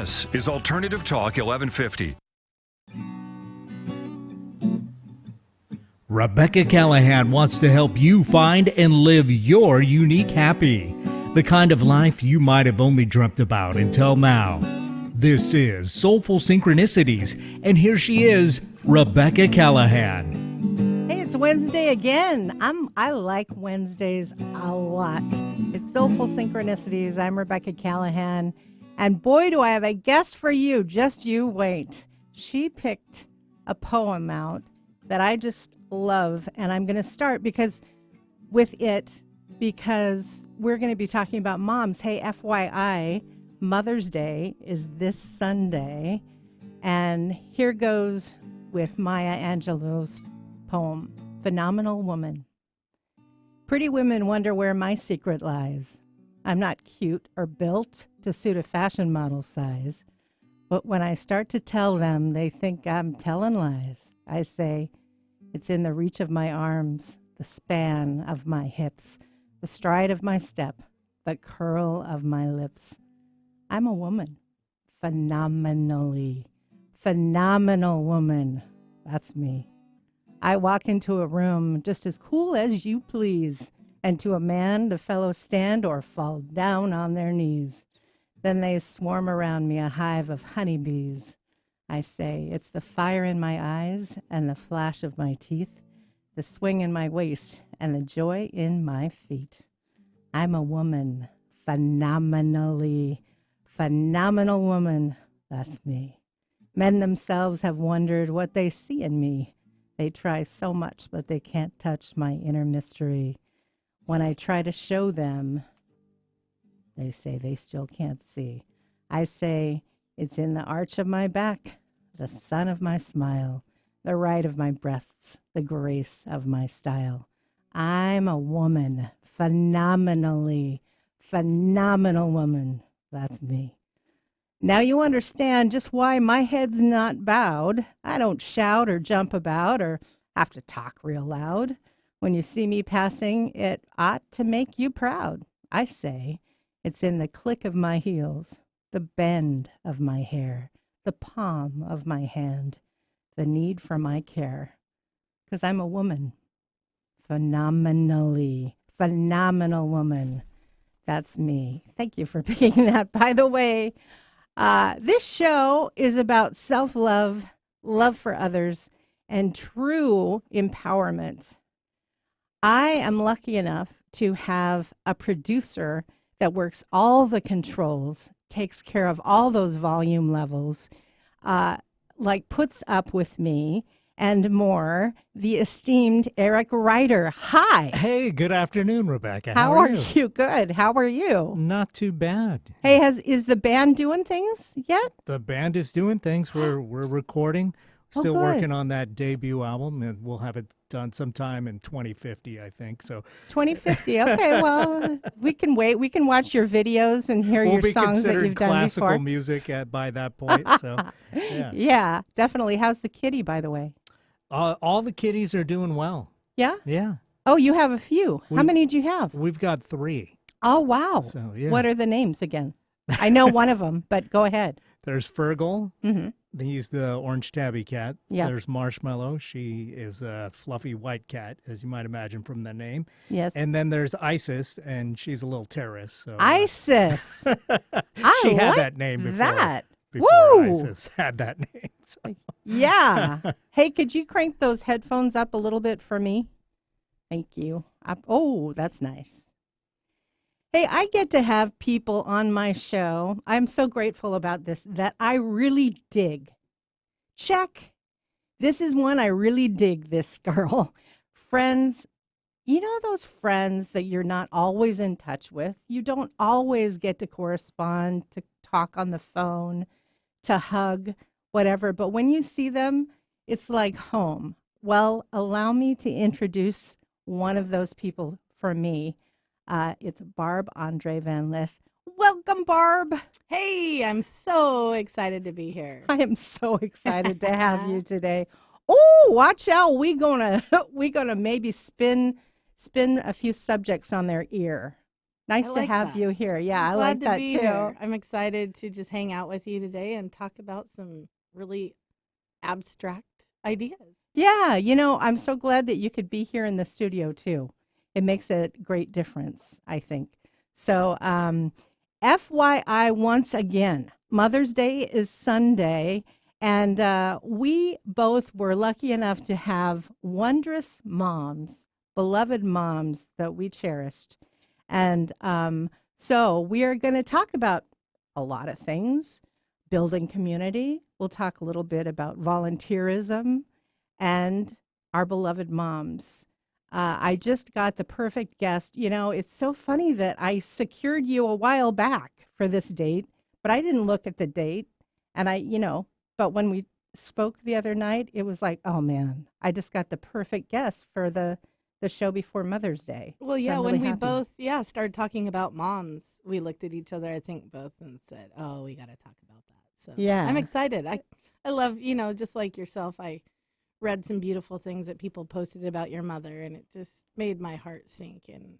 This is Alternative Talk 1150. Rebecca Callahan wants to help you find and live your unique happy, the kind of life you might have only dreamt about until now. This is Soulful Synchronicities, and here she is, Rebecca Callahan. Hey, it's Wednesday again. I like Wednesdays a lot. It's Soulful Synchronicities. I'm Rebecca Callahan, and boy, do I have a guest for you. Just you wait. She picked a poem out that I just love, and I'm going to start because we're going to be talking about moms. Hey, FYI, Mother's Day is this Sunday, and here goes with Maya Angelou's poem, Phenomenal Woman. Pretty women wonder where my secret lies. I'm not cute or built to suit a fashion model size, but when I start to tell them, they think I'm telling lies. I say, it's in the reach of my arms, the span of my hips, the stride of my step, the curl of my lips. I'm a woman. Phenomenal woman. That's me. I walk into a room just as cool as you please, and to a man the fellows stand or fall down on their knees. Then they swarm around me, a hive of honeybees. I say, it's the fire in my eyes and the flash of my teeth, the swing in my waist and the joy in my feet. I'm a woman, phenomenal woman. That's me. Men themselves have wondered what they see in me. They try so much, but they can't touch my inner mystery. When I try to show them, they say they still can't see. I say, it's in the arch of my back, the sun of my smile, the right of my breasts, the grace of my style. I'm a woman, phenomenal woman. That's me. Now you understand just why my head's not bowed. I don't shout or jump about or have to talk real loud. When you see me passing, it ought to make you proud. I say, it's in the click of my heels, the bend of my hair, the palm of my hand, the need for my care. 'Cause I'm a woman. Phenomenal woman. That's me. Thank you for picking that. By the way, this show is about self-love, love for others, and true empowerment. I am lucky enough to have a producer that works all the controls, takes care of all those volume levels, puts up with me and more, the esteemed Eric Ryder. Hi. Hey, good afternoon, Rebecca. How are you? Good. How are you? Not too bad. Hey, is the band doing things yet? The band is doing things. We're recording. Still good. working on that debut album, and we'll have it done sometime in 2050, I think. So 2050. Okay, well, we can wait. We can watch your videos and hear your songs that you've done classical before. music by that point. So yeah. Yeah, definitely. How's the kitty, by the way? All the kitties are doing well. Yeah? Yeah. Oh, you have a few. How many do you have? We've got 3. Oh, wow. So, yeah. What are the names again? I know one of them, but go ahead. There's Fergal. Mm-hmm. He's the orange tabby cat. Yeah. There's Marshmallow. She is a fluffy white cat, as you might imagine from the name. Yes. And then there's Isis, and she's a little terrorist. So, Isis. she had like that name before. Before Woo! Isis had that name. So. Yeah. Hey, could you crank those headphones up a little bit for me? Thank you. Oh, that's nice. Hey, I get to have people on my show. I'm so grateful about this, that I really dig. Check. This is one I really dig, this girl. Friends, you know those friends that you're not always in touch with? You don't always get to correspond, to talk on the phone, to hug, whatever. But when you see them, it's like home. Well, allow me to introduce one of those people for me. It's Barb Andre Van Lith. Welcome, Barb. Hey, I'm so excited to be here. I am so excited to have you today. Oh, watch out. We gonna maybe spin a few subjects on their ear. Nice I to like have that. you here. Yeah, I'm I glad like to that be too. here. I'm excited to just hang out with you today and talk about some really abstract ideas. Yeah, I'm so glad that you could be here in the studio too. It makes a great difference, I think. So, FYI, once again, Mother's Day is Sunday, and we both were lucky enough to have wondrous moms, beloved moms that we cherished. And so we are going to talk about a lot of things, building community. We'll talk a little bit about volunteerism and our beloved moms. I just got the perfect guest. It's so funny that I secured you a while back for this date, but I didn't look at the date. And but when we spoke the other night, it was like, oh man, I just got the perfect guest for the show before Mother's Day. Well, So yeah, I'm when really we happy. both, started talking about moms, we looked at each other, I think both, and said, oh, we got to talk about that. So Yeah. I'm excited. I love, just like yourself, I read some beautiful things that people posted about your mother, and it just made my heart sink. And,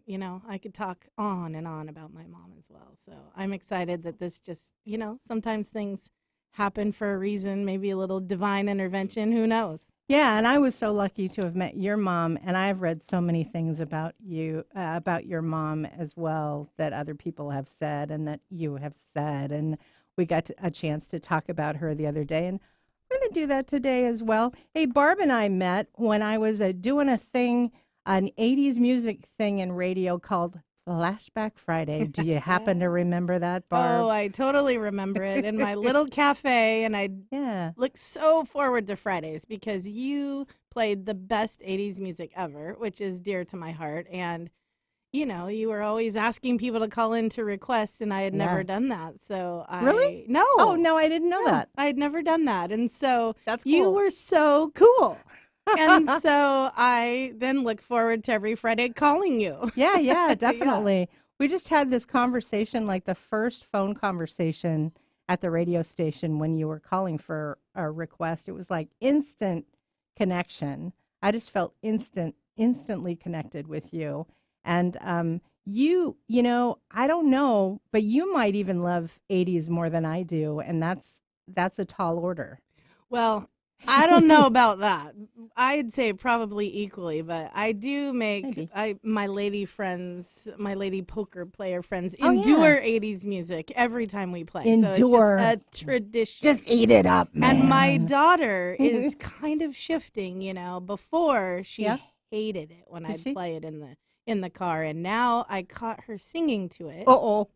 I could talk on and on about my mom as well. So I'm excited that this just, sometimes things happen for a reason, maybe a little divine intervention, who knows? Yeah, and I was so lucky to have met your mom, and I've read so many things about you, about your mom as well, that other people have said and that you have said, and we got a chance to talk about her the other day, and we're going to do that today as well. Hey, Barb and I met when I was doing a thing, an 80s music thing in radio called Flashback Friday. Do you happen to remember that, Barb? Oh, I totally remember it in my little cafe, and I Yeah. look so forward to Fridays because you played the best 80s music ever, which is dear to my heart. And, you were always asking people to call in to request, and I had never Yeah. done that. So Really? No. Oh, no, I didn't know that. I had never done that. And so That's you cool. were so cool. And so I then look forward to every Friday calling you. Yeah, definitely. We just had this conversation, like the first phone conversation at the radio station when you were calling for a request. It was like instant connection. I just felt instantly connected with you. And I don't know, but you might even love 80s more than I do, and that's a tall order. Well, I don't know about that. I'd say probably equally, but I do make Maybe. my lady friends, my lady poker player friends, Oh, yeah. endure 80s music every time we play. Endure. So it's just a tradition. Just eat it up, man. And my daughter is kind of shifting, Before she Yeah. hated it when Did I'd she? play it in the car, and now I caught her singing to it. Uh-oh.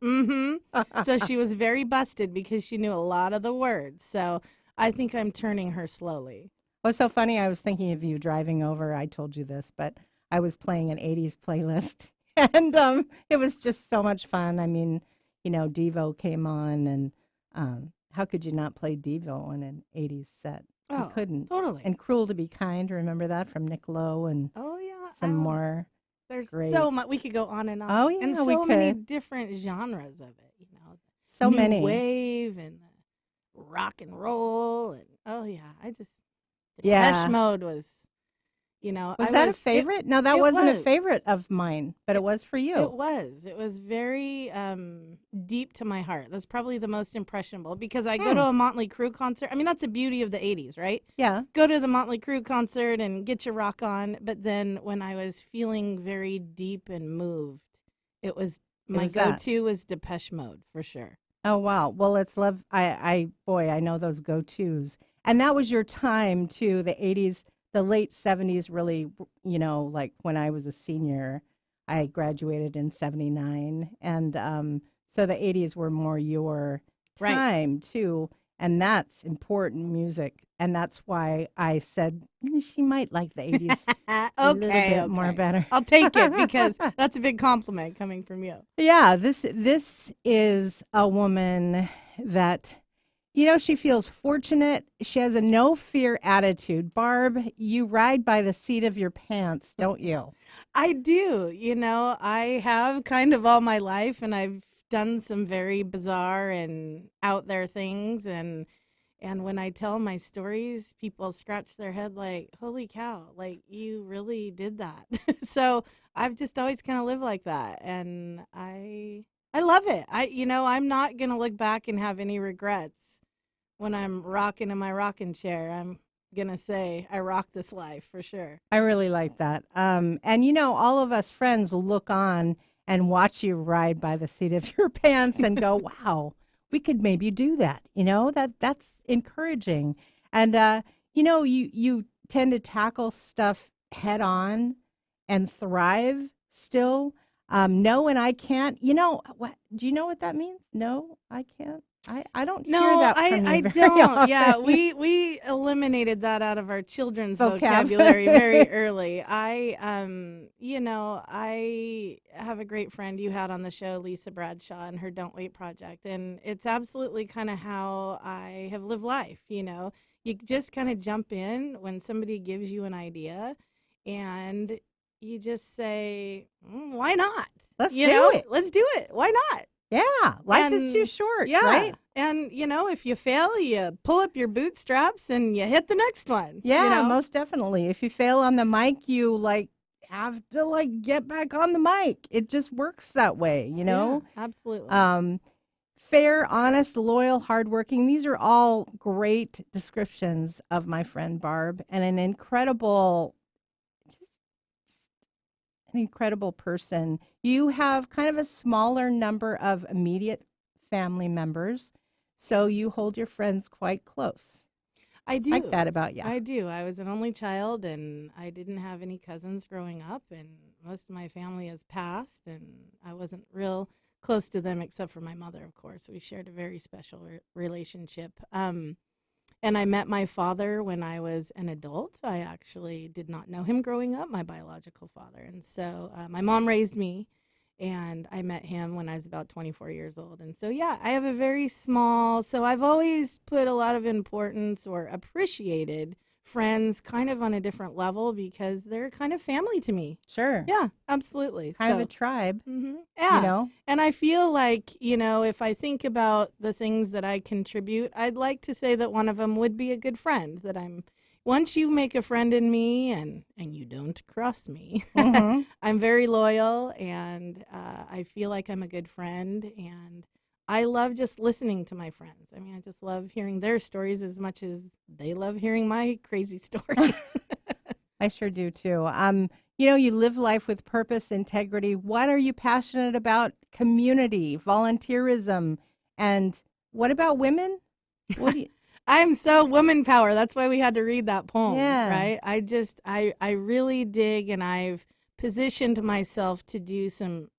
So she was very busted because she knew a lot of the words. So I think I'm turning her slowly. Well, it's so funny. I was thinking of you driving over. I told you this, but I was playing an 80s playlist, and it was just so much fun. I mean, Devo came on, and how could you not play Devo on an 80s set? You Oh, couldn't. totally. And Cruel to Be Kind, remember that from Nick Lowe, and Oh, yeah. some more. There's great. so much. We could go on and on. Oh, yeah, and we so many could. different genres of it, So New many. wave and the rock and roll. And oh, yeah. Yeah. Depeche Mode was, Was that a favorite? No, that it wasn't a was. favorite of mine, but it was for you. It was. It was very deep to my heart. That's probably the most impressionable because I go to a Motley Crue concert. I mean, that's the beauty of the 80s, right? Yeah. Go to the Motley Crue concert and get your rock on. But then when I was feeling very deep and moved, my was that. go-to was Depeche Mode for sure. Oh, wow. Well, it's love. I know those go-tos. And that was your time too, the 80s, the late 70s really, like when I was a senior, I graduated in 79. And so the 80s were more your time too. And that's important music. And that's why I said she might like the 80s a little bit more better. I'll take it because that's a big compliment coming from you. Yeah, this is a woman that, she feels fortunate. She has a no fear attitude. Barb, you ride by the seat of your pants, don't you? I do. I have kind of all my life, and I've done some very bizarre and out there things. And when I tell my stories, people scratch their head like, holy cow, like you really did that. So I've just always kind of lived like that, and I love it. I'm not gonna look back and have any regrets when I'm rocking in my rocking chair. I'm gonna say I rock this life for sure. I really like that. And all of us friends look on and watch you ride by the seat of your pants and go, "Wow, we could maybe do that." That's encouraging. And you tend to tackle stuff head on and thrive still. No, and I can't. What? Do you know what that means? No, I can't. I don't hear No, that from you I very don't. often. Yeah, we eliminated that out of our children's vocabulary very early. I have a great friend you had on the show, Lisa Bradshaw, and her Don't Wait project, and it's absolutely kind of how I have lived life. You just kind of jump in when somebody gives you an idea, and you just say, "Why not? Let's do it. Let's do it. Why not?" Yeah, life is too short, Yeah. right? And, if you fail, you pull up your bootstraps and you hit the next one. Yeah, most definitely. If you fail on the mic, you have to get back on the mic. It just works that way, Yeah, absolutely. Fair, honest, loyal, hardworking. These are all great descriptions of my friend Barb, and just an incredible person. You have kind of a smaller number of immediate family members, so you hold your friends quite close. I do. Like that about you. I do. I was an only child, and I didn't have any cousins growing up, and most of my family has passed, and I wasn't real close to them except for my mother, of course. We shared a very special relationship. And I met my father when I was an adult. I actually did not know him growing up, my biological father. And so my mom raised me, and I met him when I was about 24 years old. And so, yeah, I have a very so I've always put a lot of importance or appreciated friends kind of on a different level because they're kind of family to me. Sure. Yeah, absolutely. Kind of a tribe. Yeah. And I feel like, if I think about the things that I contribute, I'd like to say that one of them would be a good friend, that once you make a friend in me and you don't cross me, I'm very loyal, and I feel like I'm a good friend, and I love just listening to my friends. I mean, I just love hearing their stories as much as they love hearing my crazy stories. I sure do too. You live life with purpose, integrity. What are you passionate about? Community, volunteerism, and what about women? What do you? I'm so woman power. That's why we had to read that poem, Yeah. right? I really dig, and I've positioned myself to do some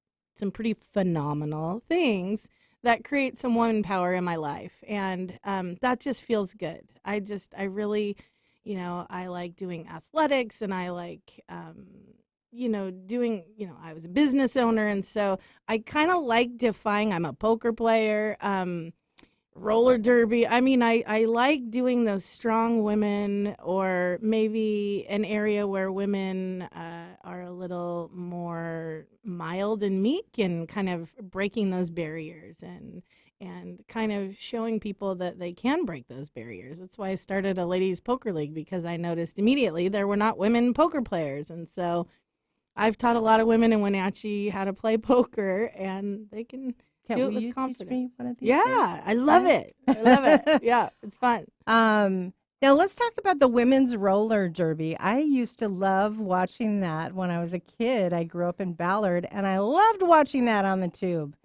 pretty phenomenal things that create some woman power in my life, and that just feels good. I really, I like doing athletics, and I like, doing, I was a business owner, and so I kind of like defying. I'm a poker player. Roller derby. I mean, I like doing those strong women, or maybe an area where women are a little more mild and meek, and kind of breaking those barriers and kind of showing people that they can break those barriers. That's why I started a ladies poker league, because I noticed immediately there were not women poker players. And so I've taught a lot of women in Wenatchee how to play poker, and they can do it with confidence. Teach me one of these Yeah, days? I love it. I love it. Yeah, it's fun. Now let's talk about the women's roller derby. I used to love watching that when I was a kid. I grew up in Ballard, and I loved watching that on the tube.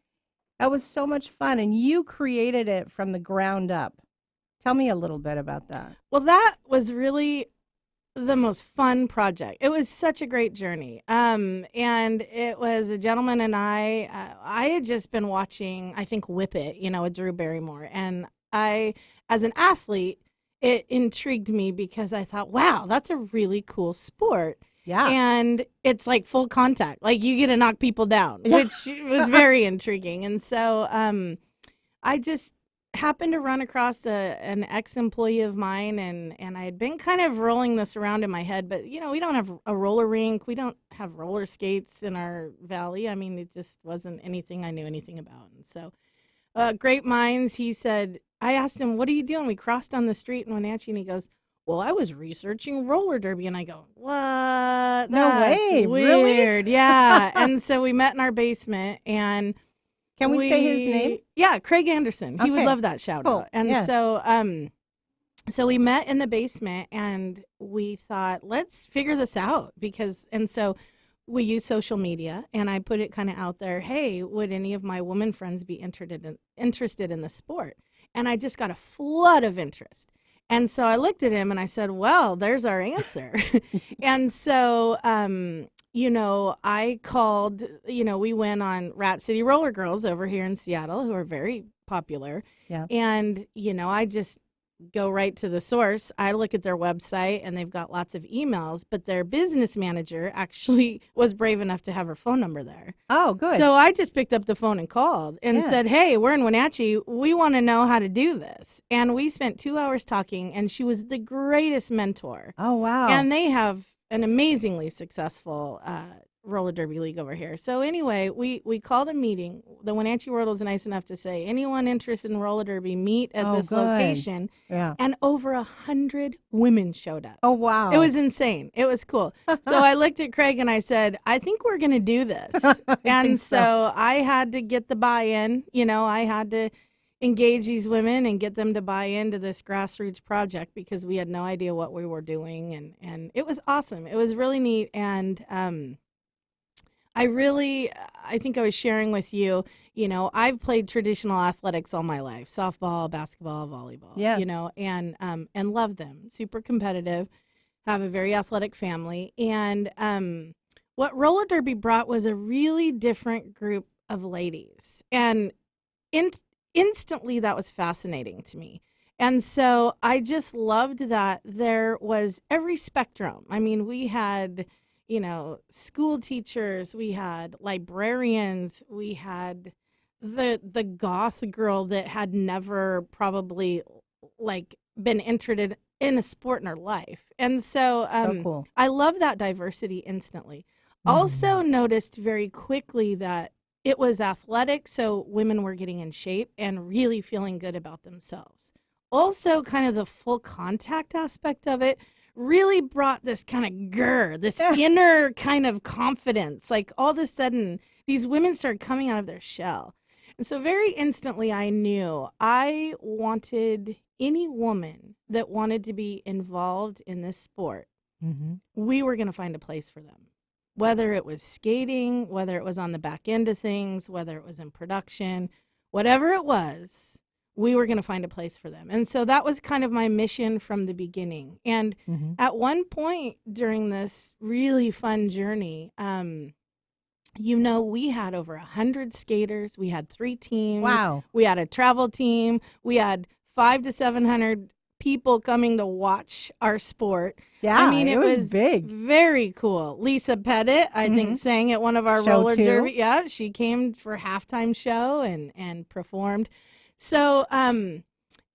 That was so much fun, and you created it from the ground up. Tell me a little bit about that. Well, that was really the most fun project. It was such a great journey. And it was a gentleman and I had just been watching, I think, Whip It, with Drew Barrymore. And as an athlete, it intrigued me because I thought, wow, that's a really cool sport. Yeah. And it's like full contact. Like you get to knock people down, which was very intriguing. And so I just happened to run across an ex-employee of mine, and I had been kind of rolling this around in my head, but we don't have a roller rink, we don't have roller skates in our valley. I mean, it just wasn't anything I knew anything about. And so great minds, I asked him, what are you doing? We crossed on the street in Wenatchee, and he goes, well, I was researching roller derby. And I go, what? No way, really? Weird. Yeah. And so we met in our basement, and Can we say his name? Yeah, Craig Anderson. He would Okay. love that shout Cool. out. And Yeah. so we met in the basement, and we thought, let's figure this out, so we use social media, and I put it kind of out there, hey, would any of my woman friends be interested in the sport? And I just got a flood of interest. And so I looked at him and I said, well, there's our answer. And so, I called, we went on Rat City Roller Girls over here in Seattle, who are very popular. Yeah. And, I just go right to the source. I look at their website, and they've got lots of emails, but their business manager actually was brave enough to have her phone number there. Oh, good. So I just picked up the phone and called and said, hey, we're in Wenatchee. We want to know how to do this. And we spent 2 hours talking, and she was the greatest mentor. Oh, wow. And they have an amazingly successful roller derby league over here. So anyway, we called a meeting. The Wenatchee World was nice enough to say, anyone interested in roller derby, meet at this good. location. Yeah. And over 100 women showed up. Oh, wow. It was insane. It was cool. So I looked at Craig and I said, I think we're going to do this. And so I had to get the buy-in. I had to engage these women and get them to buy into this grassroots project, because we had no idea what we were doing. And it was awesome. It was really neat. And I think I was sharing with you, I've played traditional athletics all my life, softball, basketball, volleyball, and love them. Super competitive, have a very athletic family. And what roller derby brought was a really different group of ladies. And instantly that was fascinating to me. And so I just loved that there was every spectrum. I mean, we had school teachers, we had librarians, we had the goth girl that had never probably been interested in a sport in her life. And so, cool. I love that diversity instantly. Also noticed very quickly that it was athletic, so women were getting in shape and really feeling good about themselves. Also, kind of the full contact aspect of it really brought this kind of this inner kind of confidence. Like all of a sudden, these women started coming out of their shell. And so very instantly, I knew I wanted any woman that wanted to be involved in this sport, we were going to find a place for them. Whether it was skating, whether it was on the back end of things, whether it was in production, whatever it was, we were going to find a place for them. And so that was kind of my mission from the beginning. And at one point during this really fun journey, we had over 100 skaters. We had 3 teams. Wow. We had a travel team. We had 500 to 700 people coming to watch our sport. Yeah, I mean, it was big. Very cool. Lisa Pettit, I think, sang at one of our Show roller too. derby. Yeah, she came for halftime show and performed. So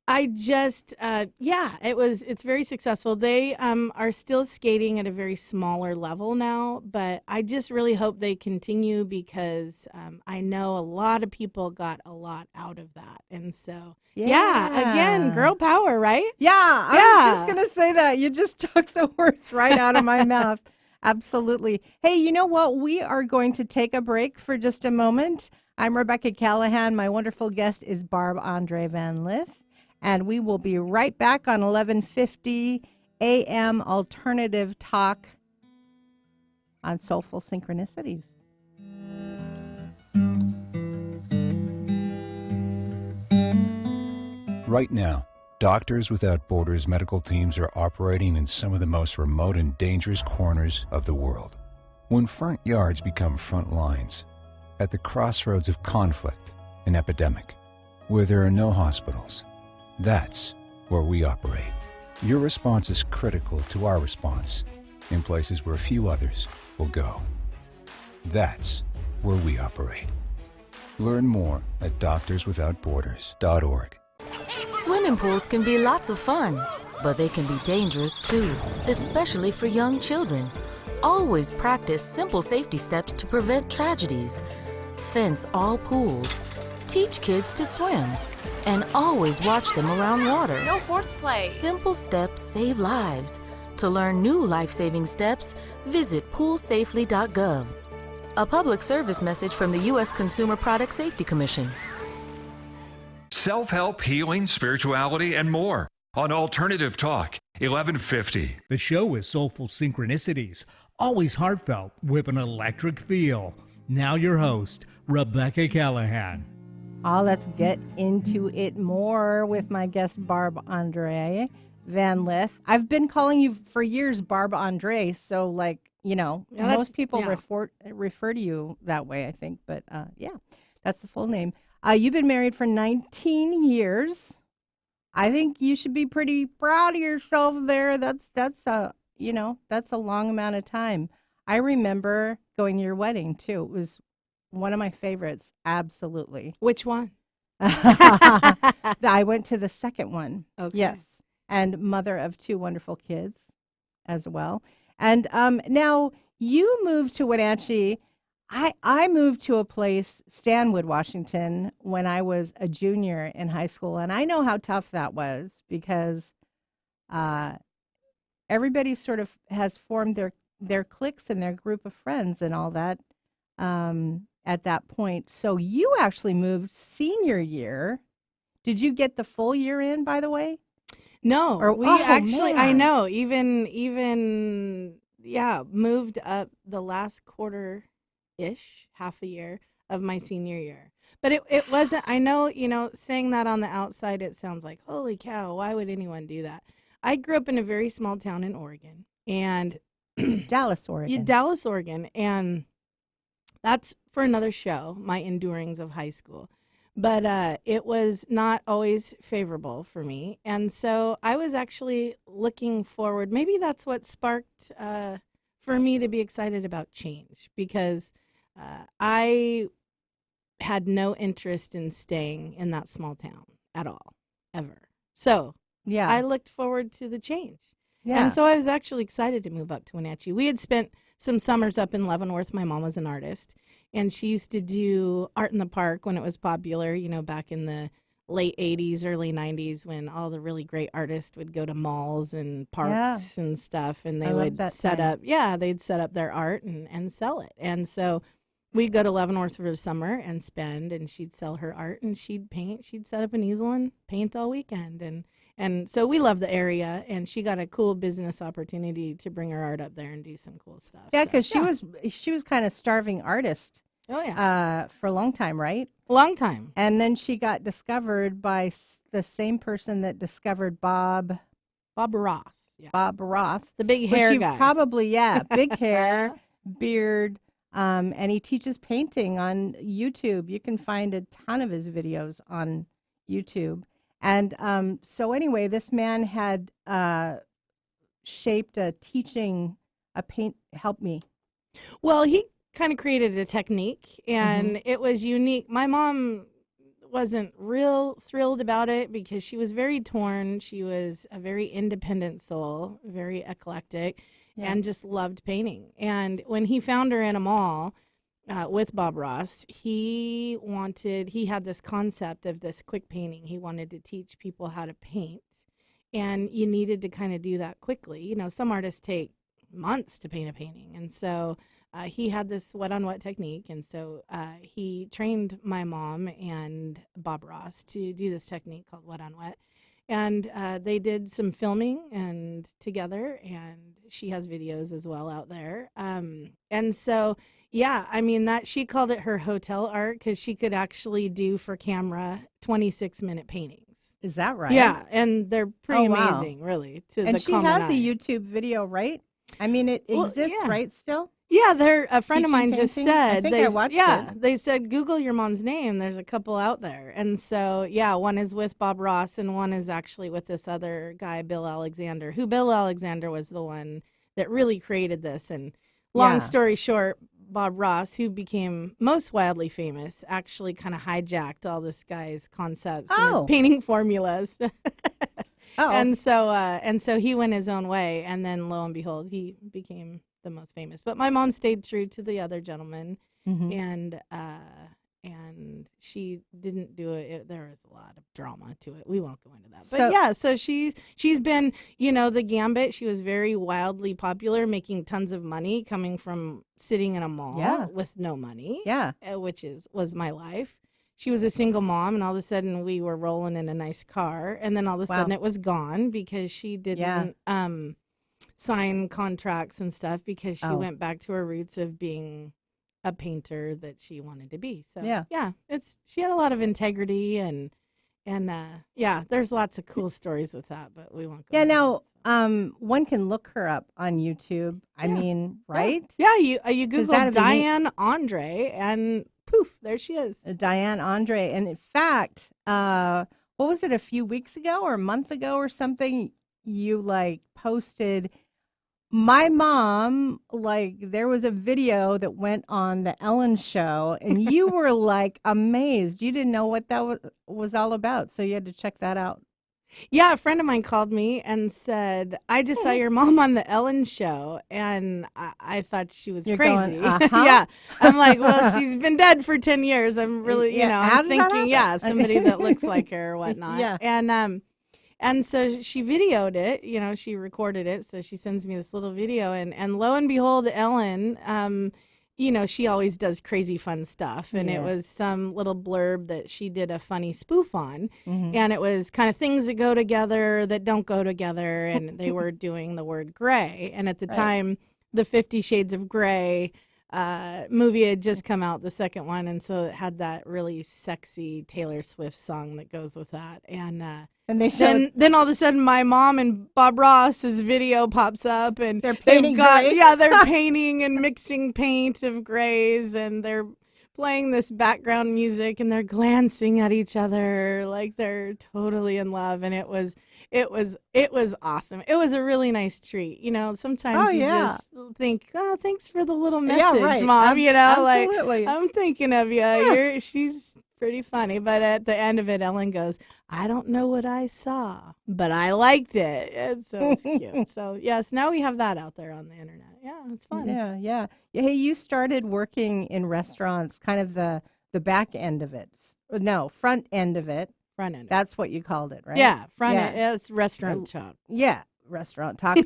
I just, it's very successful. They are still skating at a very smaller level now, but I just really hope they continue, because I know a lot of people got a lot out of that. And so, again, girl power, right? Yeah, I was just going to say that. You just took the words right out of my mouth. Absolutely. Hey, you know what? We are going to take a break for just a moment. I'm Rebecca Callahan. My wonderful guest is Barb Andre Van Lith. And we will be right back on 1150 AM Alternative Talk on Soulful Synchronicities. Right now, Doctors Without Borders medical teams are operating in some of the most remote and dangerous corners of the world. When front yards become front lines, at the crossroads of conflict and epidemic, where there are no hospitals, that's where we operate. Your response is critical to our response in places where few others will go. That's where we operate. Learn more at doctorswithoutborders.org. Swimming pools can be lots of fun, but they can be dangerous too, especially for young children. Always practice simple safety steps to prevent tragedies. Fence all pools. Teach kids to swim. and always watch them around water. No horseplay. Simple steps save lives. To learn new life-saving steps, visit poolsafely.gov. A public service message from the U.S. Consumer Product Safety Commission. Self-help, healing, spirituality, and more on Alternative Talk, 1150. The show is Soulful Synchronicities, always heartfelt with an electric feel. Now your host, Rebecca Callahan. Let's get into it more with my guest, Barb Andre Van Lith. I've been calling you for years Barb Andre, so most people refer to you that way, I think. But that's the full name. You've been married for 19 years. I think you should be pretty proud of yourself there. That's a long amount of time. I remember going to your wedding too. It was one of my favorites, absolutely. Which one? I went to the second one. Okay. Yes. And mother of 2 wonderful kids as well. And now you moved to Wenatchee. I moved to a place, Stanwood, Washington, when I was a junior in high school. And I know how tough that was because everybody sort of has formed their cliques and their group of friends and all that at that point. So you actually moved senior year. Did you get the full year in, by the way? No, Man. I know, moved up the last quarter-ish, half a year of my senior year. But it wasn't, I know, saying that on the outside, it sounds like, holy cow, why would anyone do that? I grew up in a very small town in Oregon, and Dallas, Oregon. Dallas, Oregon, and that's for another show, my endurings of high school. But it was not always favorable for me. And so I was actually looking forward. Maybe that's what sparked for me to be excited about change, because I had no interest in staying in that small town at all, ever. So I looked forward to the change. Yeah. And so I was actually excited to move up to Wenatchee. We had spent some summers up in Leavenworth. My mom was an artist, and she used to do art in the park when it was popular, back in the late 80s, early 90s, when all the really great artists would go to malls and parks and stuff, and they would set up their art and sell it. And so we'd go to Leavenworth for the summer and spend, and she'd sell her art, and she'd paint. She'd set up an easel and paint all weekend. And so we love the area, and she got a cool business opportunity to bring her art up there and do some cool stuff. Yeah, because she was kind of starving artist. Oh, yeah. For a long time, right? A long time. And then she got discovered by the same person that discovered Bob Ross. Yeah. Bob Ross. The big hair guy. Probably, big hair, beard, and he teaches painting on YouTube. You can find a ton of his videos on YouTube. And so anyway, this man had shaped help me. Well, he kind of created a technique, and it was unique. My mom wasn't real thrilled about it because she was very torn. She was a very independent soul, very eclectic, and just loved painting. And when he found her in a mall with Bob Ross, he had this concept of this quick painting. He wanted to teach people how to paint, and you needed to kind of do that quickly. Some artists take months to paint a painting, and so he had this wet-on-wet technique, and so he trained my mom and Bob Ross to do this technique called wet-on-wet, and they did some filming together, and she has videos as well out there. And so, she called it her hotel art because she could actually do for camera 26-minute paintings. Is that right? Yeah, and they're pretty amazing, really. And she has a YouTube video, right? I mean, it exists, right, still? Yeah, a friend of mine painting? just said. I watched it. They said, Google your mom's name. There's a couple out there. And so, one is with Bob Ross, and one is actually with this other guy, Bill Alexander, who Bill Alexander was the one that really created this. And long story short, Bob Ross, who became most wildly famous, actually kind of hijacked all this guy's concepts and his painting formulas. And so he went his own way, and then lo and behold, he became the most famous. But my mom stayed true to the other gentleman, and and she didn't do it. There was a lot of drama to it. We won't go into that. But So- yeah, so she's been, the gambit. She was very wildly popular, making tons of money, coming from sitting in a mall Yeah. with no money. Yeah. Which was my life. She was a single mom, and all of a sudden we were rolling in a nice car, and then all of a Wow. sudden it was gone because she didn't sign contracts and stuff because she Oh. went back to her roots of being a painter that she wanted to be. So Yeah. she had a lot of integrity and there's lots of cool stories with that, but we won't go. Yeah. into Now, that, so. one can look her up on YouTube. I Yeah. mean, right? Yeah, you Google that'd be neat. Diane Andre and poof, there she is. Diane Andre. And in fact, what was it, a few weeks ago or a month ago or something? You posted my mom, there was a video that went on the Ellen show, and you were amazed. You didn't know what that was all about. So you had to check that out. Yeah, a friend of mine called me and said, I just saw your mom on the Ellen show, and I thought she was You're crazy. going, uh-huh. Yeah. I'm like, well, she's been dead for 10 years. I'm really, Yeah, how I'm does that thinking, happen? somebody that looks like her or whatnot. Yeah. And so she videoed it, she recorded it. So she sends me this little video, and lo and behold, Ellen, she always does crazy fun stuff. And Yeah. it was some little blurb that she did a funny spoof on. Mhm. And it was kind of things that go together that don't go together. And they were doing the word gray. And at the Right. time, the 50 Shades of Grey movie had just come out, the second one. And so it had that really sexy Taylor Swift song that goes with that. And they showed Then all of a sudden, my mom and Bob Ross's video pops up, and They're painting gray. they're painting and mixing paint of grays, and they're playing this background music, and they're glancing at each other like they're totally in love, and it was awesome. It was a really nice treat. Sometimes Oh, you yeah. just think, oh, thanks for the little Yeah, message, right. Mom. Absolutely. I'm thinking of you. She's pretty funny. But at the end of it, Ellen goes, I don't know what I saw, but I liked it. And so it's cute. So, yes, now we have that out there on the internet. Yeah, it's fun. Yeah. Hey, you started working in restaurants, kind of the back end of it. No, front end of it. Front end. That's what you called it, right? Yeah, front Yeah. end. It's restaurant talk. Yeah, restaurant talk. So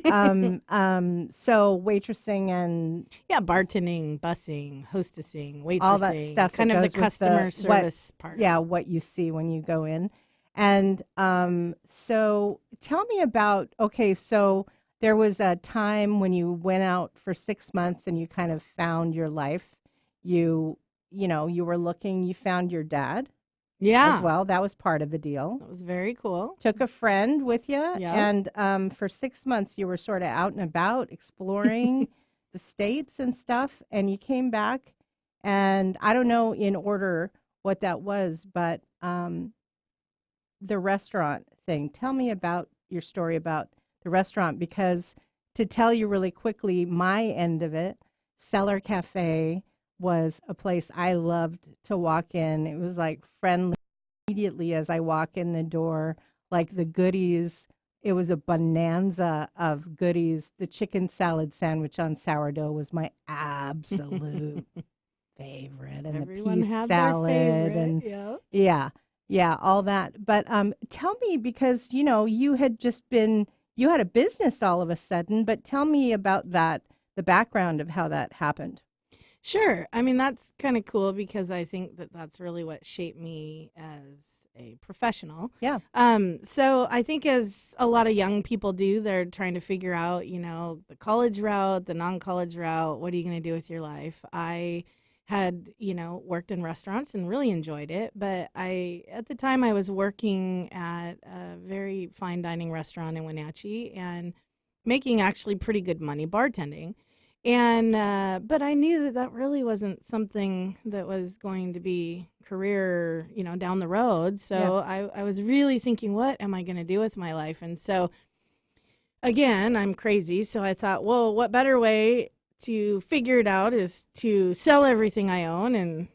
waitressing and Yeah, bartending, bussing, hostessing, waitressing. all that stuff. Kind that of the goes with customer service part. Yeah, what you see when you go in. And so tell me about, okay, so there was a time when you went out for 6 months and you kind of found your life. You were looking, you found your dad Yeah. as well. That was part of the deal. That was very cool. Took a friend with you. Yeah. And for 6 months, you were sort of out and about exploring the States and stuff. And you came back, and I don't know in order what that was, but the restaurant thing. Tell me about your story about the restaurant, because to tell you really quickly, my end of it, Cellar Cafe was a place I loved to walk in. It was friendly immediately as I walk in the door, the goodies. It was a bonanza of goodies. The chicken salad sandwich on sourdough was my absolute favorite, and Everyone the pea had salad, their favorite. and Yeah. yeah, all that. But tell me, because you had you had a business all of a sudden. But tell me about that, the background of how that happened. Sure. I mean, that's kind of cool because I think that that's really what shaped me as a professional. Yeah. So I think as a lot of young people do, they're trying to figure out, the college route, the non-college route. What are you going to do with your life? I had, worked in restaurants and really enjoyed it. But at the time I was working at a very fine dining restaurant in Wenatchee and making actually pretty good money bartending. And but I knew that really wasn't something that was going to be career, down the road. So I was really thinking, what am I going to do with my life? And so, again, I'm crazy. So I thought, well, what better way to figure it out is to sell everything I own and,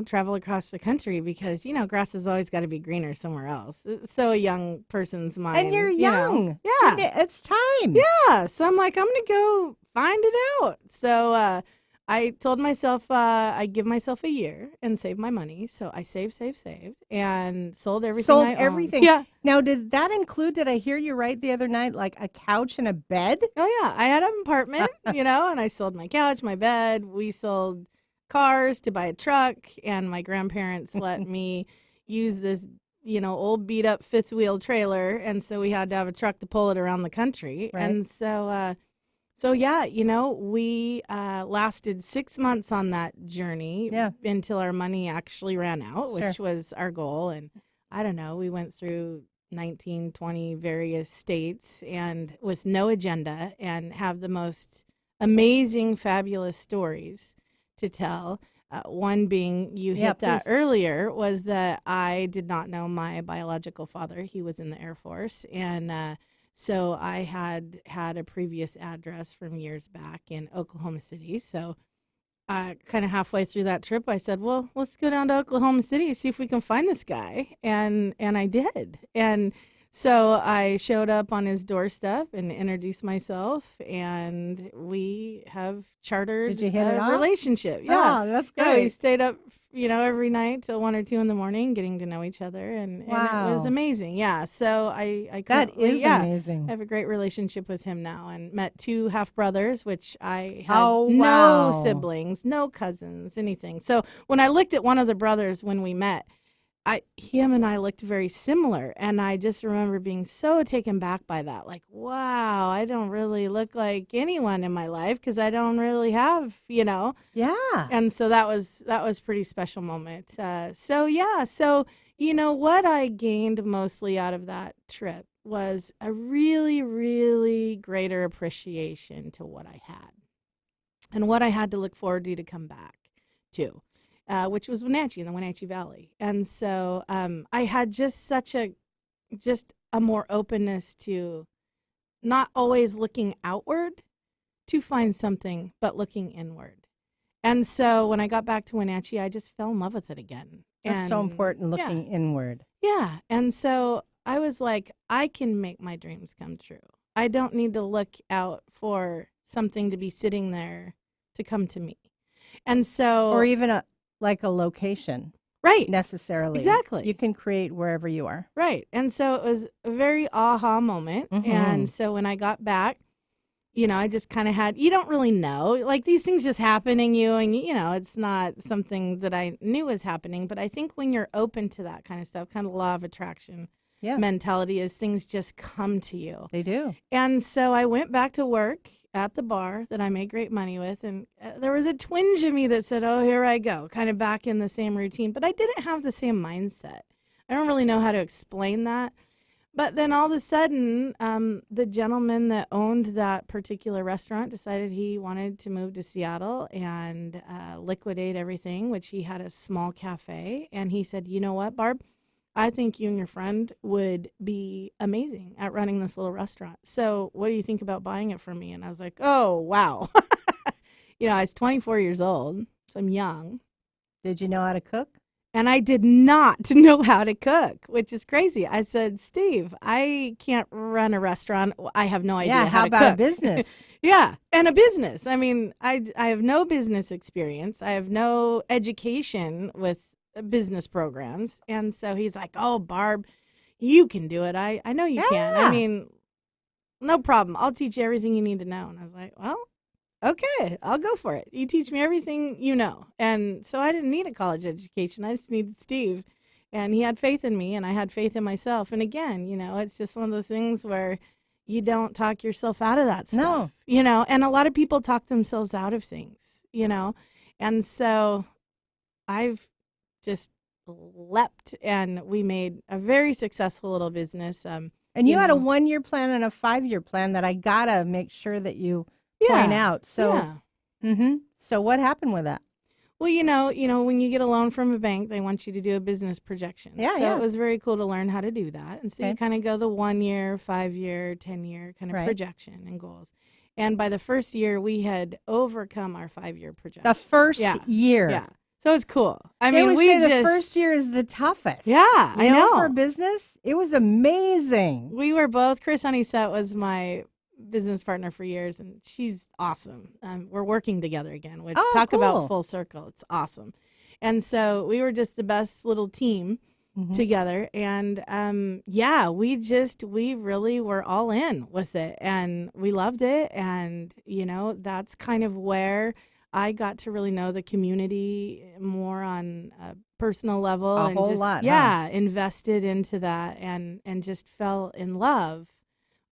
travel across the country because, grass has always got to be greener somewhere else. It's so a young person's mind. And you're young. Yeah. It's time. Yeah. So I'm like, I'm going to go find it out. So I told myself I'd give myself a year and save my money. So I saved, and sold everything. Sold I owned. everything. Yeah. Now, did that include? Did I hear you right the other night? Like a couch and a bed? Oh yeah, I had an apartment, and I sold my couch, my bed. We sold cars to buy a truck, and my grandparents let me use this, old beat up fifth wheel trailer, and so we had to have a truck to pull it around the country, Right. and so yeah, we lasted 6 months on that journey until our money actually ran out, which was our goal. And I don't know, we went through 19, 20 various states and with no agenda and have the most amazing, fabulous stories to tell. One being you hit that earlier was that I did not know my biological father. He was in the Air Force. And so I had a previous address from years back in Oklahoma City. So kind of halfway through that trip, I said, well, let's go down to Oklahoma City, see if we can find this guy. And I did. And so I showed up on his doorstep and introduced myself, and we have chartered Did you hit it off? relationship. Yeah. Oh, that's Yeah, we great. stayed up, every night till 1 or 2 in the morning, getting to know each other, and it was amazing. Yeah, so I That is I amazing. have a great relationship with him now, and met 2 half brothers, which I had Oh, no wow. siblings, no cousins, anything. So when I looked at one of the brothers when we met, him and I looked very similar, and I just remember being so taken back by that. Like, wow, I don't really look like anyone in my life because I don't really have, Yeah. And so that was pretty special moment. So what I gained mostly out of that trip was a really, really greater appreciation to what I had and what I had to look forward to come back to. Which was Wenatchee in the Wenatchee Valley. And so I had just a more openness to not always looking outward to find something, but looking inward. And so when I got back to Wenatchee, I just fell in love with it again. That's so important, looking inward. Yeah. And so I was like, I can make my dreams come true. I don't need to look out for something to be sitting there to come to me. And so... Or even a location. Right. Necessarily. Exactly. You can create wherever you are. Right. And so it was a very aha moment. Mm-hmm. And so when I got back, I just kind of you don't really know. Like, these things just happen in you, and, it's not something that I knew was happening. But I think when you're open to that kind of stuff, kind of law of attraction mentality, is things just come to you. They do. And so I went back to work at the bar that I made great money with, and there was a twinge in me that said, oh, here I go, kind of back in the same routine. But I didn't have the same mindset. I don't really know how to explain that. But then all of a sudden, the gentleman that owned that particular restaurant decided he wanted to move to Seattle and liquidate everything, which he had a small cafe. And he said, you know what, Barb? I think you and your friend would be amazing at running this little restaurant. So what do you think about buying it from me? And I was like, oh, wow. I was 24 years old, so I'm young. Did you know how to cook? And I did not know how to cook, which is crazy. I said, Steve, I can't run a restaurant. I have no idea how to cook. How about a business? Yeah, and a business. I mean, I have no business experience. I have no education with business programs. And so he's like, oh, Barb, you can do it. I know you can. I mean, no problem. I'll teach you everything you need to know. And I was like, well, okay, I'll go for it. You teach me everything you know. And so I didn't need a college education. I just needed Steve. And he had faith in me, and I had faith in myself. And again, it's just one of those things where you don't talk yourself out of that stuff. No. And a lot of people talk themselves out of things, And so I've just leapt, and we made a very successful little business. And you had a 1-year plan and a 5-year plan that I gotta make sure that you point out. So, So what happened with that? Well, when you get a loan from a bank, they want you to do a business projection. So it was very cool to learn how to do that. And so you kind of go the 1 year, 5 year, 10-year kind of projection and goals. And by the first year, we had overcome our 5-year projection. The first year. Yeah. So it's cool. I mean, the first year is the toughest. Yeah, I know. For business, it was amazing. We were both, Chris Honeysett was my business partner for years, and she's awesome. We're working together again, which Oh, talk cool. about full circle. It's awesome. And so we were just the best little team together. And we really were all in with it, and we loved it. And, that's kind of where I got to really know the community more on a personal level. A and whole just, lot, invested into that and just fell in love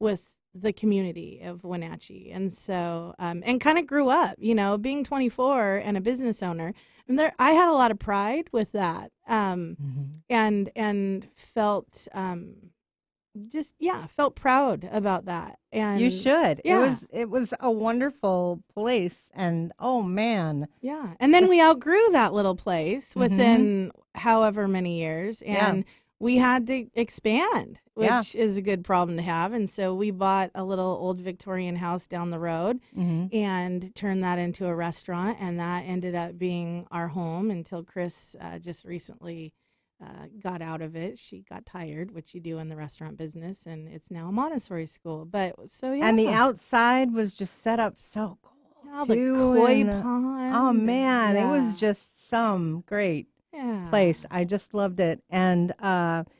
with the community of Wenatchee. And so, and kind of grew up, being 24 and a business owner. And I had a lot of pride with that, and felt felt proud about that. And You should. Yeah. It was a wonderful place, and oh man, Yeah. And then we outgrew that little place within however many years, and we had to expand, which is a good problem to have. And so we bought a little old Victorian house down the road and turned that into a restaurant. And that ended up being our home until Chris just recently got out of it. She got tired, which you do in the restaurant business, and it's now a Montessori school. But so, yeah. And the outside was just set up so cool. Oh, the too, koi and pond. oh man, it Yeah. was just some great Yeah. place. I just loved it. And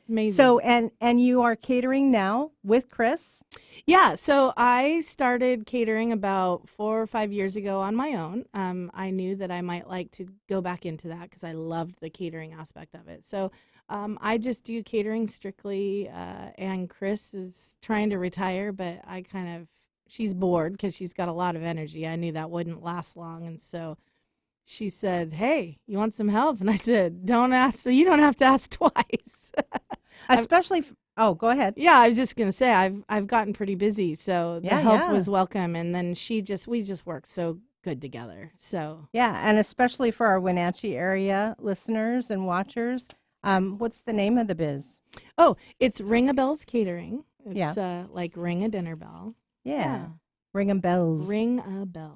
Amazing. so and you are catering now with Chris? Yeah, so I started catering about 4 or 5 years ago on my own. I knew that I might like to go back into that because I loved the catering aspect of it. So I just do catering strictly, and Chris is trying to retire, but she's bored because she's got a lot of energy. I knew that wouldn't last long, and so she said, "Hey, you want some help?" And I said, "Don't ask. You don't have to ask twice." Especially oh, go ahead. Yeah, I was just gonna say I've gotten pretty busy, so the help yeah. was welcome. And then we just worked so good together. So Yeah, and especially for our Wenatchee area listeners and watchers, what's the name of the biz? it's Ring a Bells Catering. Yeah. It's like ring a dinner bell. Yeah. Ring 'em bells. Ring a bells.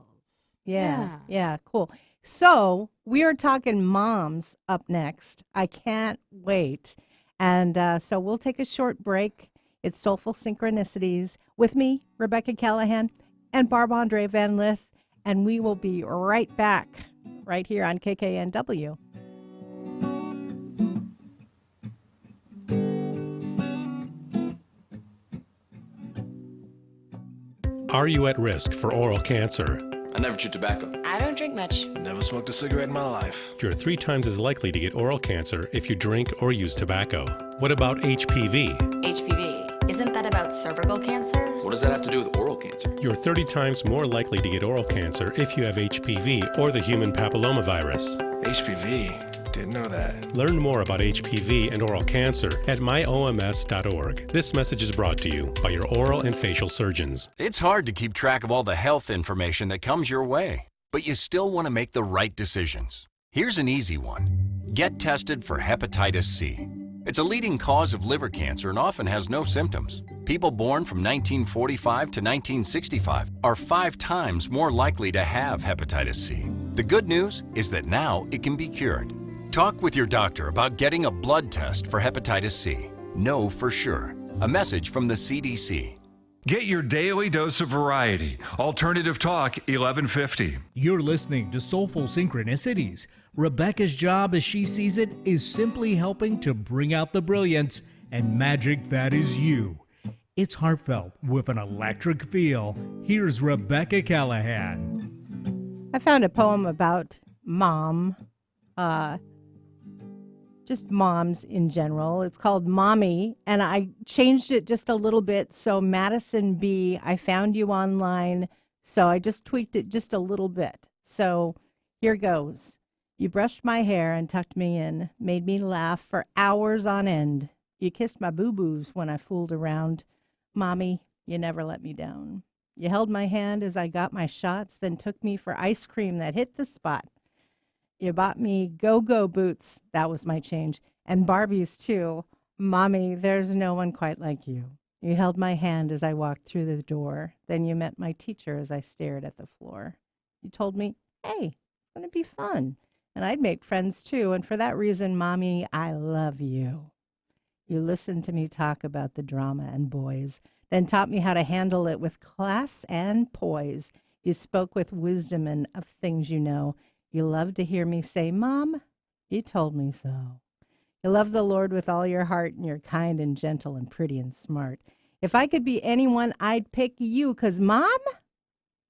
Yeah, cool. So we are talking moms up next. I can't wait. And so we'll take a short break. It's Soulful Synchronicities with me, Rebecca Callahan, and Barb Andre Van Lith. And we will be right back right here on KKNW. Are you at risk for oral cancer? I never chew tobacco. I don't drink much. Never smoked a cigarette in my life. You're 3 times as likely to get oral cancer if you drink or use tobacco. What about HPV? HPV. Isn't that about cervical cancer? What does that have to do with oral cancer? You're 30 times more likely to get oral cancer if you have HPV or the human papillomavirus. HPV? Didn't know that. Learn more about HPV and oral cancer at myoms.org. This message is brought to you by your oral and facial surgeons. It's hard to keep track of all the health information that comes your way, but you still want to make the right decisions. Here's an easy one. Get tested for hepatitis C. It's a leading cause of liver cancer and often has no symptoms. People born from 1945 to 1965 are 5 times more likely to have hepatitis C. The good news is that now it can be cured. Talk with your doctor about getting a blood test for hepatitis C. Know for sure. A message from the CDC. Get your daily dose of variety. Alternative Talk 1150. You're listening to Soulful Synchronicities. Rebecca's job, as she sees it, is simply helping to bring out the brilliance and magic that is you. It's heartfelt with an electric feel. Here's Rebecca Callahan. I found a poem about mom, just moms in general. It's called Mommy, and I changed it just a little bit. So Madison B., I found you online, so I just tweaked it just a little bit. So here goes. You brushed my hair and tucked me in, made me laugh for hours on end. You kissed my boo-boos when I fooled around. Mommy, you never let me down. You held my hand as I got my shots, then took me for ice cream that hit the spot. You bought me go-go boots. That was my change. And Barbies, too. Mommy, there's no one quite like you. You held my hand as I walked through the door. Then you met my teacher as I stared at the floor. You told me, hey, it's going to be fun. And I'd make friends, too. And for that reason, Mommy, I love you. You listened to me talk about the drama and boys, then taught me how to handle it with class and poise. You spoke with wisdom and of things you know. You loved to hear me say, Mom, you told me so. You love the Lord with all your heart, and you're kind and gentle and pretty and smart. If I could be anyone, I'd pick you, 'cause Mom,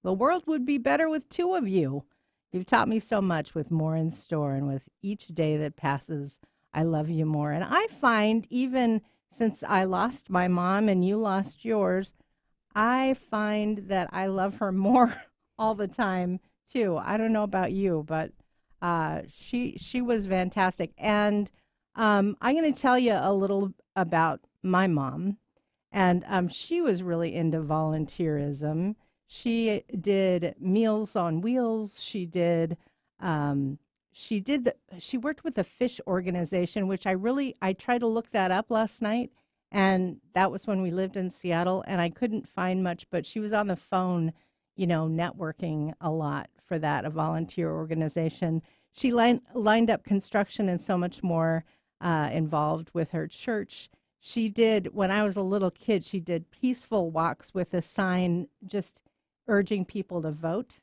the world would be better with two of you. You've taught me so much with more in store, and with each day that passes, I love you more. And I find even since I lost my mom and you lost yours, I find that I love her more all the time too. I don't know about you, but she was fantastic. And I'm going to tell you a little about my mom. And she was really into volunteerism. She did Meals on Wheels. She worked with a fish organization, which I tried to look that up last night. And that was when we lived in Seattle, and I couldn't find much, but she was on the phone, networking a lot for that, a volunteer organization. She lined up construction and so much more, involved with her church. She did, when I was a little kid, she did peaceful walks with a sign just urging people to vote.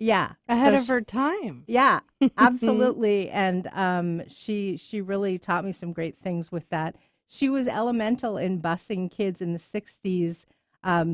Yeah. Ahead of her time. Yeah, absolutely. And she really taught me some great things with that. She was elemental in busing kids in the 60s,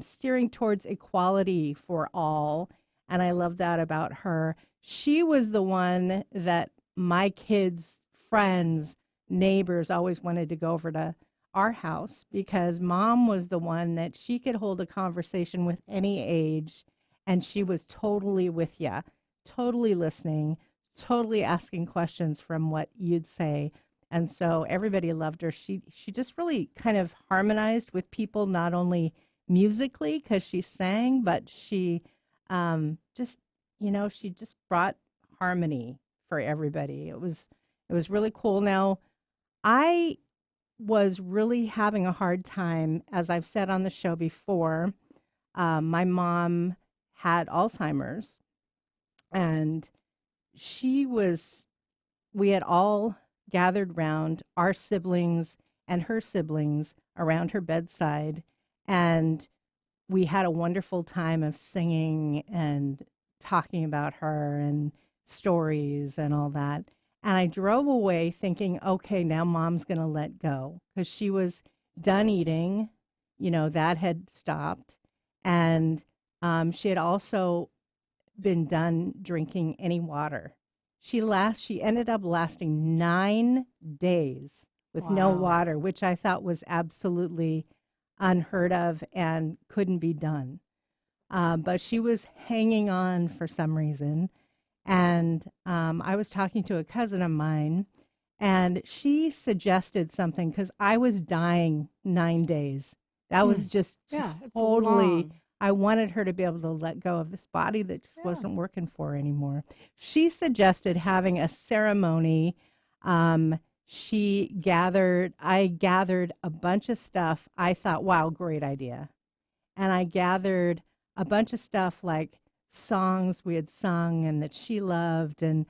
steering towards equality for all. And I love that about her. She was the one that my kids' friends, neighbors always wanted to go over to our house, because Mom was the one that she could hold a conversation with any age, and she was totally with you, totally listening, totally asking questions from what you'd say. And so everybody loved her. She just really kind of harmonized with people, not only musically because she sang, but she she just brought harmony for everybody. It was really cool. Now, I was really having a hard time, as I've said on the show before. My mom had Alzheimer's, and we had all gathered round, our siblings and her siblings, around her bedside, and we had a wonderful time of singing and talking about her and stories and all that. And I drove away thinking, okay, now Mom's going to let go, because she was done eating, that had stopped. And she had also been done drinking any water. She ended up lasting 9 days with no water, which I thought was absolutely unheard of and couldn't be done. But she was hanging on for some reason. And I was talking to a cousin of mine, and she suggested something, because I was dying 9 days. That was just totally, I wanted her to be able to let go of this body that just wasn't working for her anymore. She suggested having a ceremony. I gathered a bunch of stuff. I thought, wow, great idea. And I gathered a bunch of stuff like songs we had sung and that she loved, and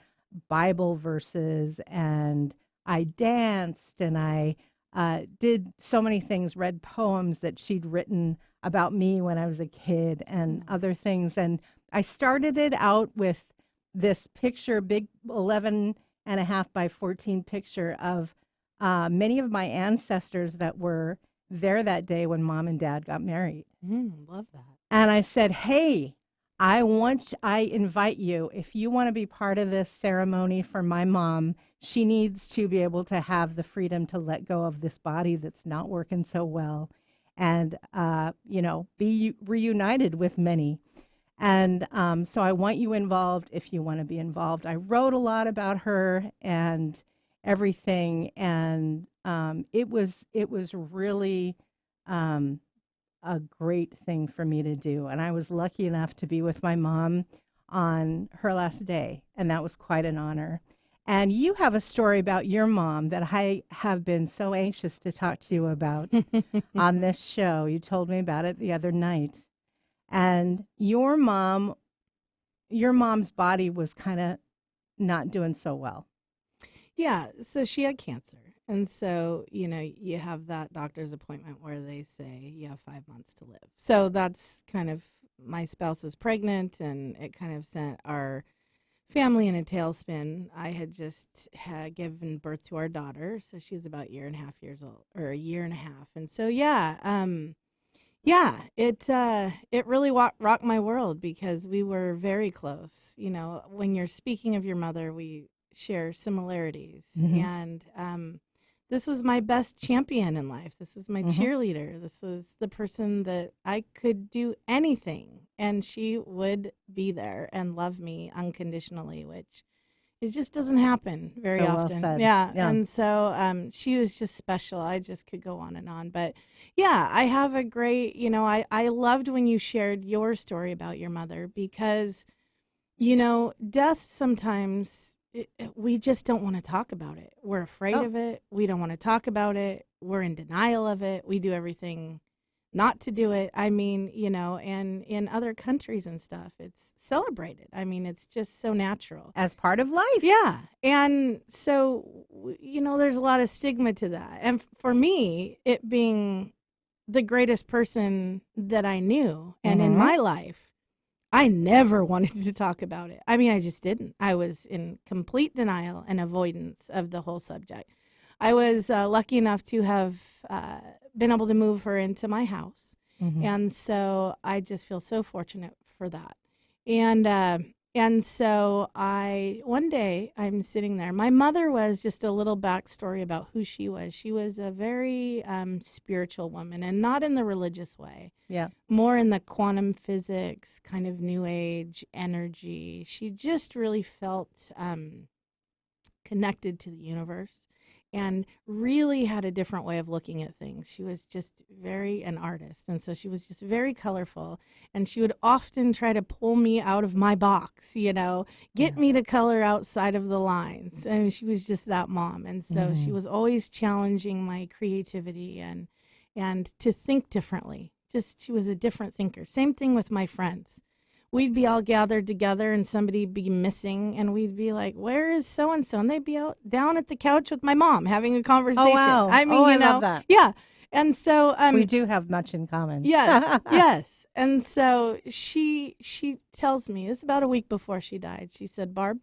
Bible verses, and I danced, and I did so many things, read poems that she'd written about me when I was a kid and other things. And I started it out with this picture, big 11.5 by 14 picture of many of my ancestors that were there that day when Mom and Dad got married. Love that. And I said, hey, I invite you, if you want to be part of this ceremony for my mom, she needs to be able to have the freedom to let go of this body that's not working so well, and, be reunited with many. And so I want you involved if you want to be involved. I wrote a lot about her and everything, and it was really a great thing for me to do. And I was lucky enough to be with my mom on her last day, and that was quite an honor. And you have a story about your mom that I have been so anxious to talk to you about on this show. You told me about it the other night. And your mom's body was kind of not doing so well. Yeah, so she had cancer, And so, you have that doctor's appointment where they say you have 5 months to live. So that's kind of, my spouse was pregnant, and it kind of sent our family in a tailspin. I had just given birth to our daughter, so she was about a year and a half years old, or a year and a half. And so, it really rocked my world, because we were very close. When you're speaking of your mother, we share similarities. And this was my best champion in life. This was my cheerleader. This was the person that I could do anything, and she would be there and love me unconditionally, which it just doesn't happen very often. Well said. Yeah. And so she was just special. I just could go on and on. But yeah, I have a great, I loved when you shared your story about your mother, because, death sometimes, we just don't want to talk about it. We're afraid of it. We don't want to talk about it. We're in denial of it. We do everything not to do it. I mean, and in other countries and stuff, it's celebrated. I mean, it's just so natural. As part of life. Yeah. And so, there's a lot of stigma to that. And for me, it being the greatest person that I knew and in my life, I never wanted to talk about it. I mean, I just didn't. I was in complete denial and avoidance of the whole subject. I was lucky enough to have been able to move her into my house. And so I just feel so fortunate for that. And so one day I'm sitting there. My mother was, just a little backstory about who she was. She was a very spiritual woman, and not in the religious way. Yeah. More in the quantum physics, kind of new age energy. She just really felt connected to the universe, and really had a different way of looking at things. She was just an artist, and so she was just very colorful, and she would often try to pull me out of my box, get me to color outside of the lines, and she was just that mom. And so she was always challenging my creativity and to think differently. She was a different thinker. Same thing with my friends. We'd be all gathered together, and somebody'd be missing, and we'd be like, "Where is so-and-so?" And they'd be out down at the couch with my mom having a conversation. Oh, wow. I mean, I love that. Yeah. And so we do have much in common. Yes, yes. And so she tells me, it's about a week before she died, she said, "Barb,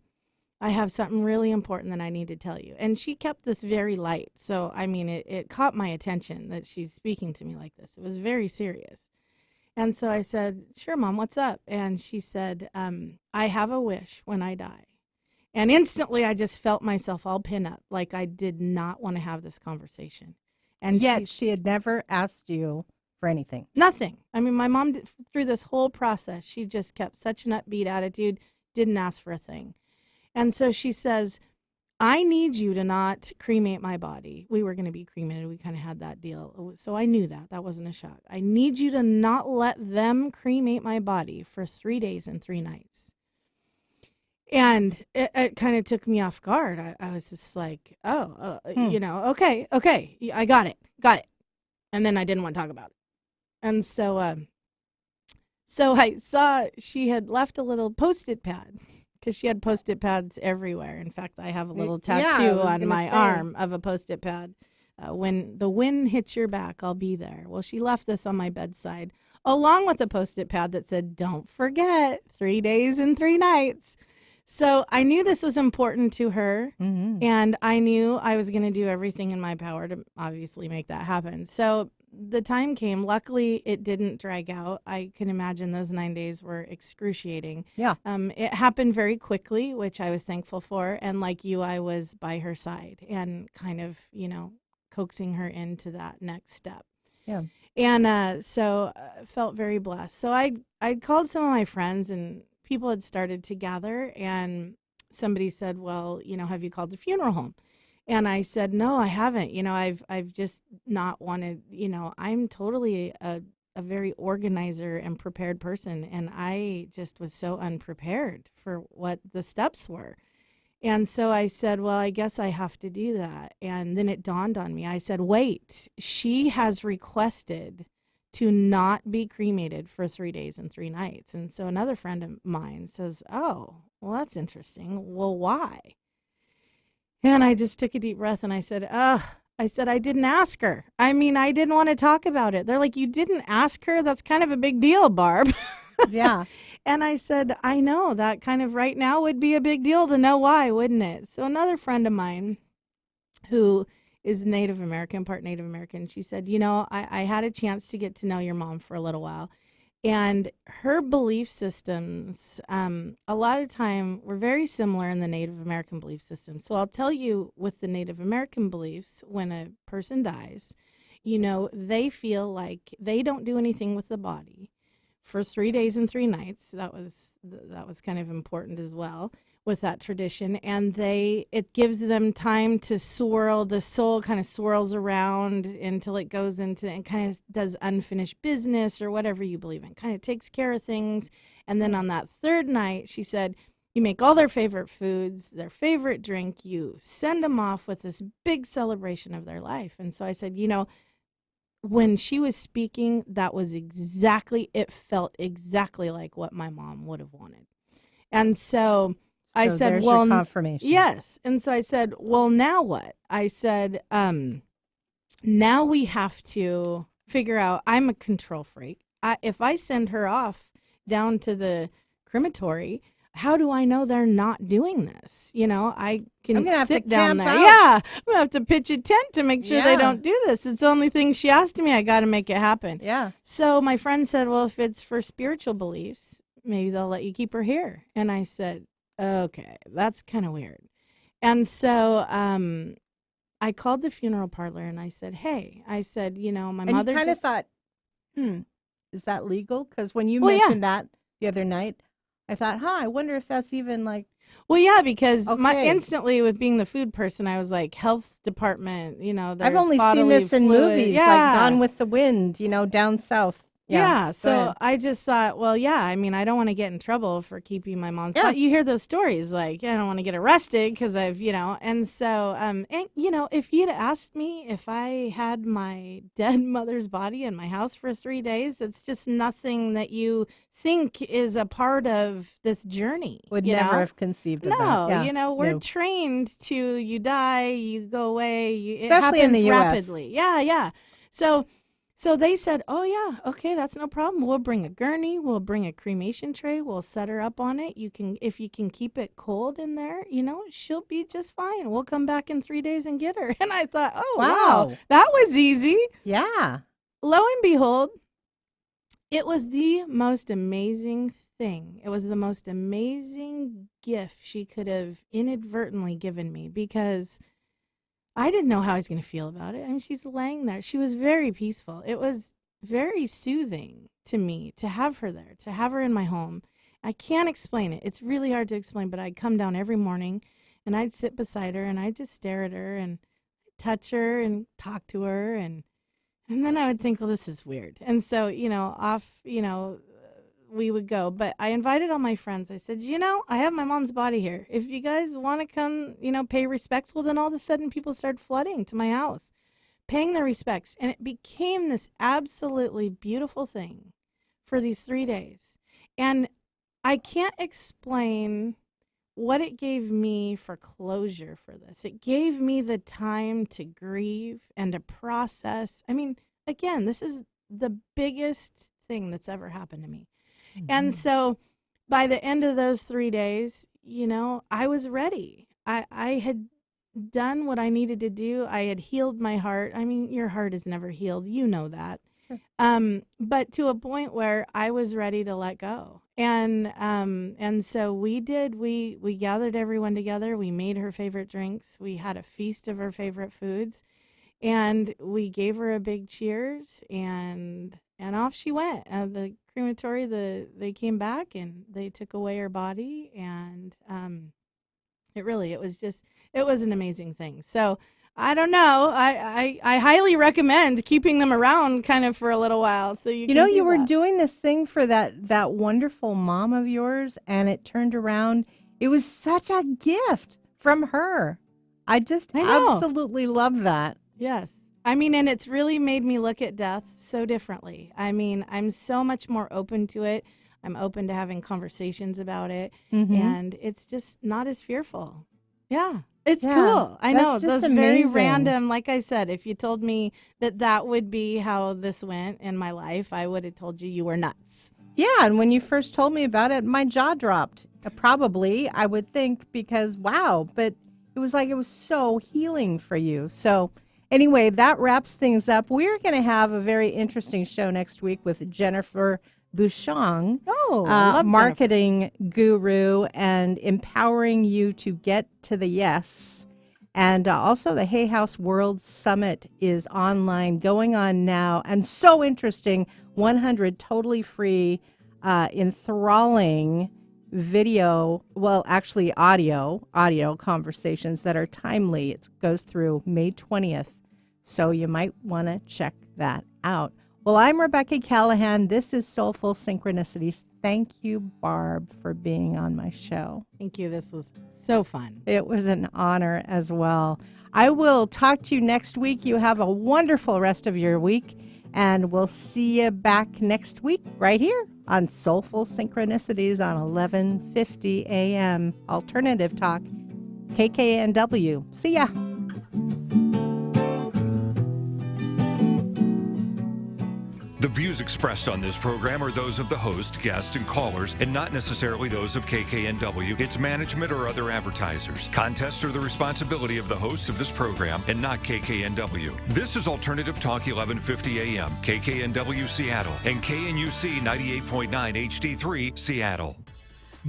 I have something really important that I need to tell you." And she kept this very light. So, I mean, it caught my attention that she's speaking to me like this. It was very serious. And so I said, "Sure, Mom, what's up?" And she said, "I have a wish when I die." And instantly I just felt myself all pin up, like I did not want to have this conversation. And yet she had never asked you for anything. Nothing. I mean, my mom, through this whole process, she just kept such an upbeat attitude, didn't ask for a thing. And so she says, "I need you to not cremate my body." We were going to be cremated. We kind of had that deal. So I knew that. That wasn't a shock. "I need you to not let them cremate my body for 3 days and 3 nights. And it kind of took me off guard. I was just like, okay, I got it. And then I didn't want to talk about it. And so I saw she had left a little Post-it pad, because she had Post-it pads everywhere. In fact, I have a little tattoo on my arm of a Post-it pad. When the wind hits your back, I'll be there. Well, she left this on my bedside, along with a Post-it pad that said, "Don't forget, 3 days and 3 nights." So I knew this was important to her, and I knew I was going to do everything in my power to obviously make that happen. So the time came. Luckily, it didn't drag out. I can imagine those 9 days were excruciating. Yeah. It happened very quickly, which I was thankful for. And like you, I was by her side and kind of, coaxing her into that next step. Yeah. And so felt very blessed. So I'd called some of my friends, and people had started to gather, and somebody said, "Well, have you called the funeral home?" And I said, "No, I haven't. I've just not wanted, I'm totally a very organizer and prepared person. And I just was so unprepared for what the steps were." And so I said, "Well, I guess I have to do that." And then it dawned on me. I said, "Wait, she has requested to not be cremated for 3 days and 3 nights. And so another friend of mine says, "Oh, well, that's interesting. Well, why?" And I just took a deep breath and I said, ugh. I said, I didn't ask her. I mean, I didn't want to talk about it. They're like, you didn't ask her? That's kind of a big deal, Barb. Yeah. And I said, I know that kind of right now would be a big deal to know why, wouldn't it? So another friend of mine who is Native American, part Native American, she said, I had a chance to get to know your mom for a little while. And her belief systems, a lot of time, were very similar in the Native American belief system. So I'll tell you, with the Native American beliefs, when a person dies, they feel like they don't do anything with the body for 3 days and 3 nights. That was kind of important as well with that tradition. And it gives them time to swirl. The soul kind of swirls around until it goes into and kind of does unfinished business or whatever you believe in, kind of takes care of things. And then on that 3rd night, she said, you make all their favorite foods, their favorite drink, you send them off with this big celebration of their life. And so I said, when she was speaking, it felt exactly like what my mom would have wanted. And so I said, there's well, your confirmation. Yes. And so I said, well, now what? I said, now we have to figure out, I'm a control freak. If I send her off down to the crematory, how do I know they're not doing this? I can sit down there. Yeah. I'm going to have to pitch a tent to make sure they don't do this. It's the only thing she asked me. I got to make it happen. Yeah. So my friend said, well, if it's for spiritual beliefs, maybe they'll let you keep her here. And I said, okay, that's kind of weird. And so I called the funeral parlor and I said, hey, my mother kind of thought, is that legal? Because when you mentioned that the other night, I thought, I wonder if that's even like. Well, yeah, because instantly with being the food person, I was like, health department, I've only seen this in movies, like Gone with the Wind, down south. Yeah, so I just thought, well, I don't want to get in trouble for keeping my mom's body. You hear those stories, like, I don't want to get arrested because I've, and so, if you'd asked me if I had my dead mother's body in my house for 3 days, it's just nothing that you think is a part of this journey. Would never have conceived of that. No, we're trained to, you die, you go away, especially in the U.S. rapidly. Yeah. So they said, oh, yeah, okay, that's no problem. We'll bring a gurney. We'll bring a cremation tray. We'll set her up on it. If you can keep it cold in there, she'll be just fine. We'll come back in 3 days and get her. And I thought, oh, wow, that was easy. Yeah. Lo and behold, it was the most amazing thing. It was the most amazing gift she could have inadvertently given me, because I didn't know how I was going to feel about it. I mean, she's laying there. She was very peaceful. It was very soothing to me to have her there, to have her in my home. I can't explain it. It's really hard to explain, but I'd come down every morning and I'd sit beside her and I'd just stare at her and touch her and talk to her. And then I would think, well, this is weird. And so, we would go. But I invited all my friends. I said, I have my mom's body here. If you guys want to come, pay respects, well, then all of a sudden people started flooding to my house, paying their respects. And it became this absolutely beautiful thing for these 3 days. And I can't explain what it gave me for closure for this. It gave me the time to grieve and to process. I mean, again, this is the biggest thing that's ever happened to me. Mm-hmm. And so by the end of those 3 days, I was ready. I had done what I needed to do. I had healed my heart. I mean, your heart is never healed. You know that. Sure. But to a point where I was ready to let go. And so we did. We gathered everyone together. We made her favorite drinks. We had a feast of her favorite foods. And we gave her a big cheers, and off she went. The crematory, they came back and they took away her body, and it was an amazing thing. So I don't know. I highly recommend keeping them around kind of for a little while. So you were doing this thing for that wonderful mom of yours, and it turned around. It was such a gift from her. I absolutely love that. Yes. I mean, and it's really made me look at death so differently. I mean, I'm so much more open to it. I'm open to having conversations about it. Mm-hmm. And it's just not as fearful. Yeah. It's Yeah, cool. I know. that's just Those very amazing. random. Like I said, if you told me that would be how this went in my life, I would have told you were nuts. Yeah, and when you first told me about it, my jaw dropped. Probably, I would think, because wow, but it was like it was so healing for you. So, anyway, that wraps things up. We're going to have a very interesting show next week with Jennifer Bouchon, Oh, I love Jennifer. marketing guru and empowering you to get to the yes. And also, the Hay House World Summit is online, going on now, and so interesting. 100 totally free, enthralling video, well, actually audio conversations that are timely. It goes through May 20th, so you might want to check that out. Well, I'm Rebecca Callahan. This is Soulful Synchronicities. Thank you, Barb, for being on my show. Thank you. This was so fun. It was an honor as well. I will talk to you next week. You have a wonderful rest of your week, and we'll see you back next week right here on Soulful Synchronicities on 1150 a.m. Alternative Talk, KKNW. See ya. The views expressed on this program are those of the host, guests, and callers, and not necessarily those of KKNW, its management, or other advertisers. Contests are the responsibility of the host of this program and not KKNW. This is Alternative Talk 1150 AM, KKNW Seattle, and KNUC 98.9 HD3 Seattle.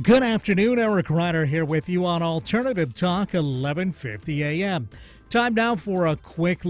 Good afternoon, Eric Ryder here with you on Alternative Talk 1150 AM. Time now for a quick